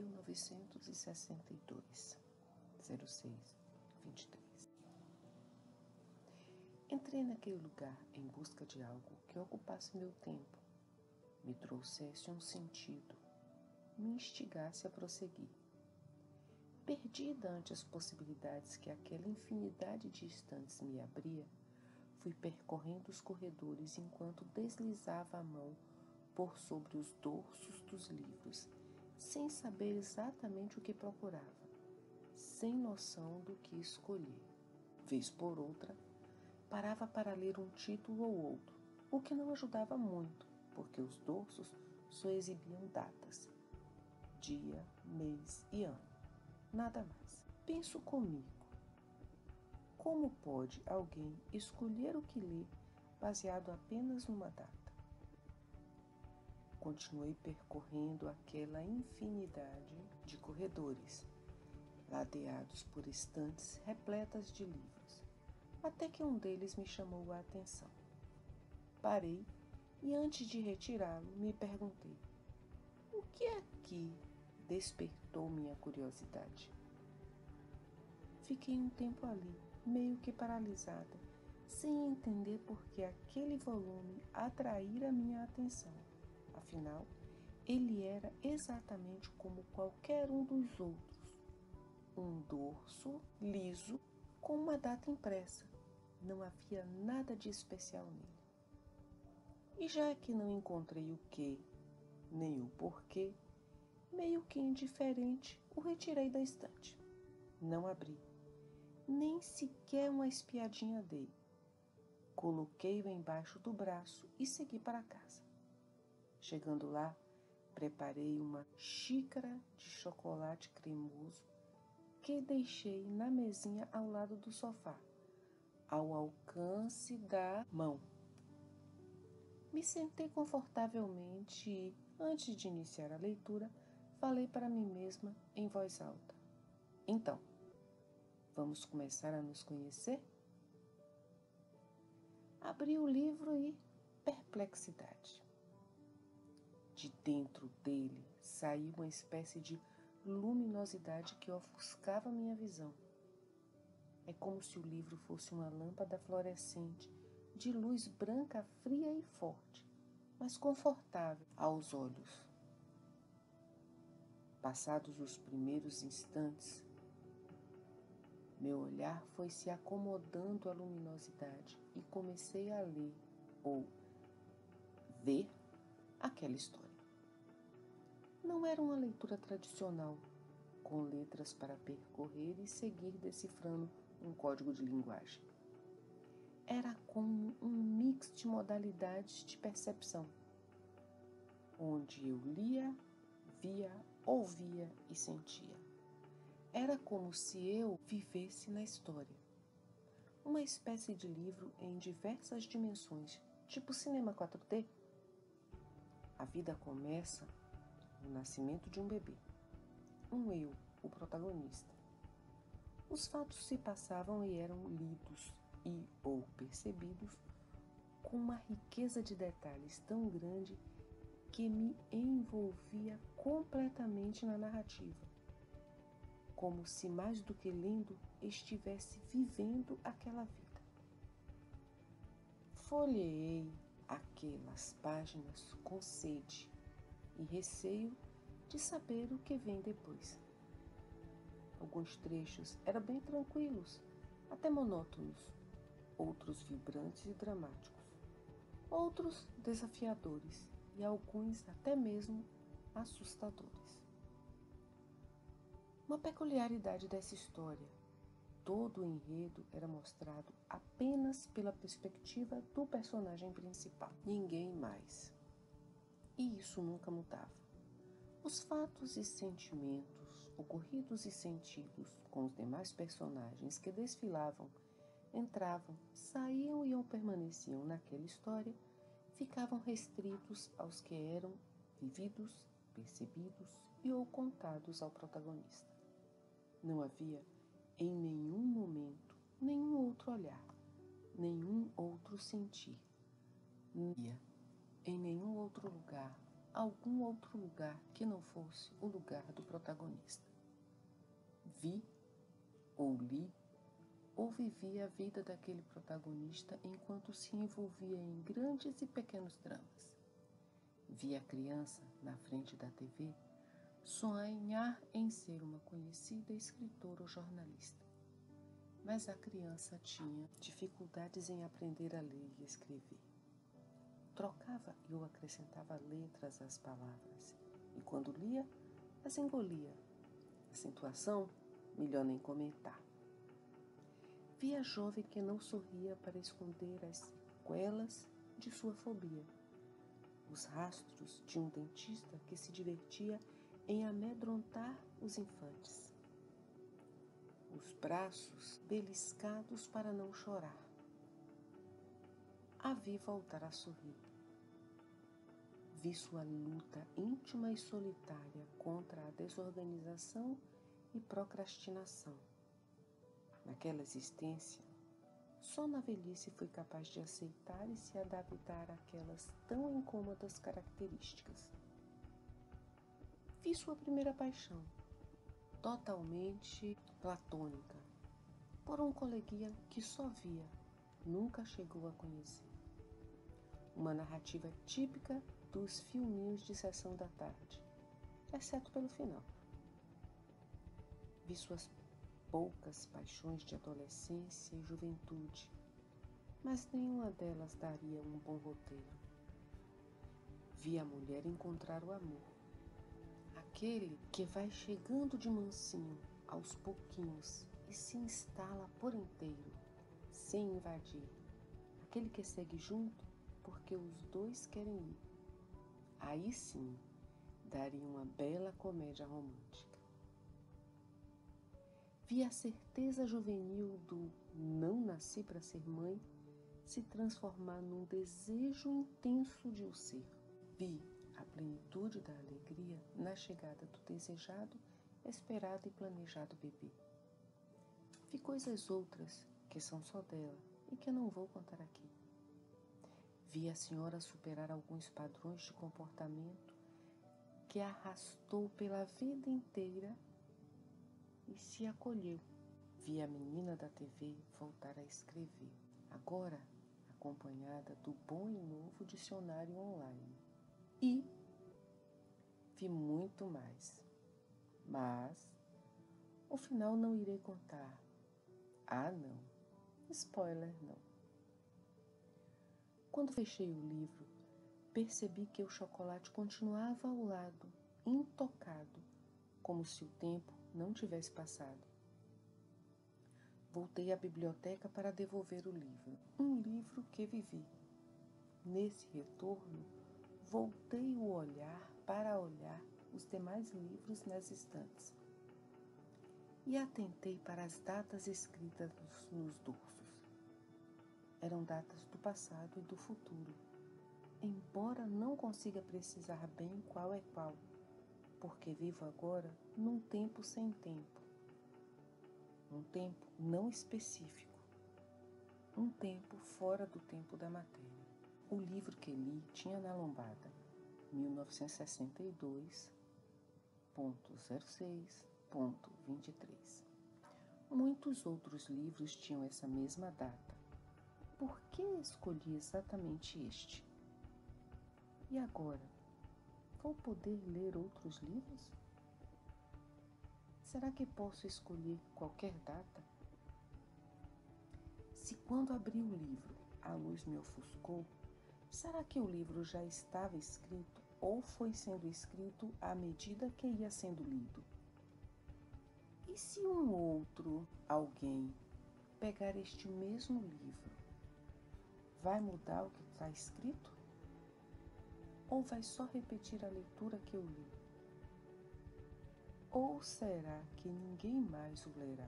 1962, 06-23. Entrei naquele lugar em busca de algo que ocupasse meu tempo, me trouxesse um sentido, me instigasse a prosseguir. Perdida ante as possibilidades que aquela infinidade de estantes me abria, fui percorrendo os corredores enquanto deslizava a mão por sobre os dorsos dos livros, sem saber exatamente o que procurava, sem noção do que escolher. Vez por outra, parava para ler um título ou outro, o que não ajudava muito, porque os dorsos só exibiam datas, dia, mês e ano, nada mais. Penso comigo, como pode alguém escolher o que ler baseado apenas numa data? Continuei percorrendo aquela infinidade de corredores, ladeados por estantes repletas de livros, até que um deles me chamou a atenção. Parei e, antes de retirá-lo, me perguntei: o que aqui despertou minha curiosidade? Fiquei um tempo ali, meio que paralisada, sem entender por que aquele volume atraíra minha atenção. Afinal, ele era exatamente como qualquer um dos outros. Um dorso liso com uma data impressa. Não havia nada de especial nele. E já que não encontrei o que, nem o porquê, meio que indiferente, o retirei da estante. Não abri, nem sequer uma espiadinha dei. Coloquei-o embaixo do braço e segui para casa. Chegando lá, preparei uma xícara de chocolate cremoso que deixei na mesinha ao lado do sofá, ao alcance da mão. Me sentei confortavelmente e, antes de iniciar a leitura, falei para mim mesma em voz alta: então, vamos começar a nos conhecer? Abri o livro e perplexidade. De dentro dele saiu uma espécie de luminosidade que ofuscava minha visão. É como se o livro fosse uma lâmpada fluorescente de luz branca fria e forte, mas confortável aos olhos. Passados os primeiros instantes, meu olhar foi se acomodando à luminosidade e comecei a ler, ou ver, aquela história. Não era uma leitura tradicional, com letras para percorrer e seguir decifrando um código de linguagem. Era como um mix de modalidades de percepção, onde eu lia, via, ouvia e sentia. Era como se eu vivesse na história. Uma espécie de livro em diversas dimensões, tipo cinema 4D. A vida começa no nascimento de um bebê. Um eu, o protagonista. Os fatos se passavam e eram lidos e ou percebidos com uma riqueza de detalhes tão grande que me envolvia completamente na narrativa, como se mais do que lendo estivesse vivendo aquela vida. Folheei aquelas páginas com sede e receio de saber o que vem depois. Alguns trechos eram bem tranquilos, até monótonos, outros vibrantes e dramáticos, outros desafiadores e alguns até mesmo assustadores. Uma peculiaridade dessa história: todo o enredo era mostrado apenas pela perspectiva do personagem principal, ninguém mais. E isso nunca mudava. Os fatos e sentimentos ocorridos e sentidos com os demais personagens que desfilavam, entravam, saíam e ou permaneciam naquela história, ficavam restritos aos que eram vividos, percebidos e ou contados ao protagonista. Não havia, em nenhum momento, nenhum outro olhar, nenhum outro sentir. Não havia, em nenhum outro lugar, algum outro lugar que não fosse o lugar do protagonista. Vi, ou li, ou vivi a vida daquele protagonista enquanto se envolvia em grandes e pequenos dramas. Vi a criança, na frente da TV, sonhar em ser uma conhecida escritora ou jornalista. Mas a criança tinha dificuldades em aprender a ler e escrever. Trocava ou acrescentava letras às palavras, e quando lia, as engolia. Acentuação, melhor nem comentar. Vi a jovem que não sorria para esconder as sequelas de sua fobia. Os rastros de um dentista que se divertia em amedrontar os infantes. Os braços beliscados para não chorar. A vi voltar a sorrir. Vi sua luta íntima e solitária contra a desorganização e procrastinação. Naquela existência, só na velhice fui capaz de aceitar e se adaptar àquelas tão incômodas características. Vi sua primeira paixão, totalmente platônica, por um coleguinha que só via, nunca chegou a conhecer. Uma narrativa típica dos filminhos de sessão da tarde, exceto pelo final. Vi suas poucas paixões de adolescência e juventude, mas nenhuma delas daria um bom roteiro. Vi a mulher encontrar o amor, aquele que vai chegando de mansinho, aos pouquinhos, e se instala por inteiro, sem invadir, aquele que segue junto porque os dois querem ir. Aí sim, daria uma bela comédia romântica. Vi a certeza juvenil do não nasci para ser mãe se transformar num desejo intenso de o ser. Vi a plenitude da alegria na chegada do desejado, esperado e planejado bebê. Vi coisas outras que são só dela e que não vou contar aqui. Vi a senhora superar alguns padrões de comportamento que a arrastou pela vida inteira e se acolheu. Vi a menina da TV voltar a escrever, agora acompanhada do bom e novo dicionário online. E vi muito mais, mas o final não irei contar. Ah, não, spoiler não. Quando fechei o livro, percebi que o chocolate continuava ao lado, intocado, como se o tempo não tivesse passado. Voltei à biblioteca para devolver o livro, um livro que vivi. Nesse retorno, voltei o olhar para olhar os demais livros nas estantes e atentei para as datas escritas nos dorsos. Eram datas do passado e do futuro, embora não consiga precisar bem qual é qual, porque vivo agora num tempo sem tempo, um tempo não específico, um tempo fora do tempo da matéria. O livro que li tinha na lombada 1962.06.23. Muitos outros livros tinham essa mesma data. Por que escolhi exatamente este? E agora, vou poder ler outros livros? Será que posso escolher qualquer data? Se quando abri o livro a luz me ofuscou, será que o livro já estava escrito ou foi sendo escrito à medida que ia sendo lido? E se um outro alguém pegar este mesmo livro, vai mudar o que está escrito? Ou vai só repetir a leitura que eu li? Ou será que ninguém mais o lerá?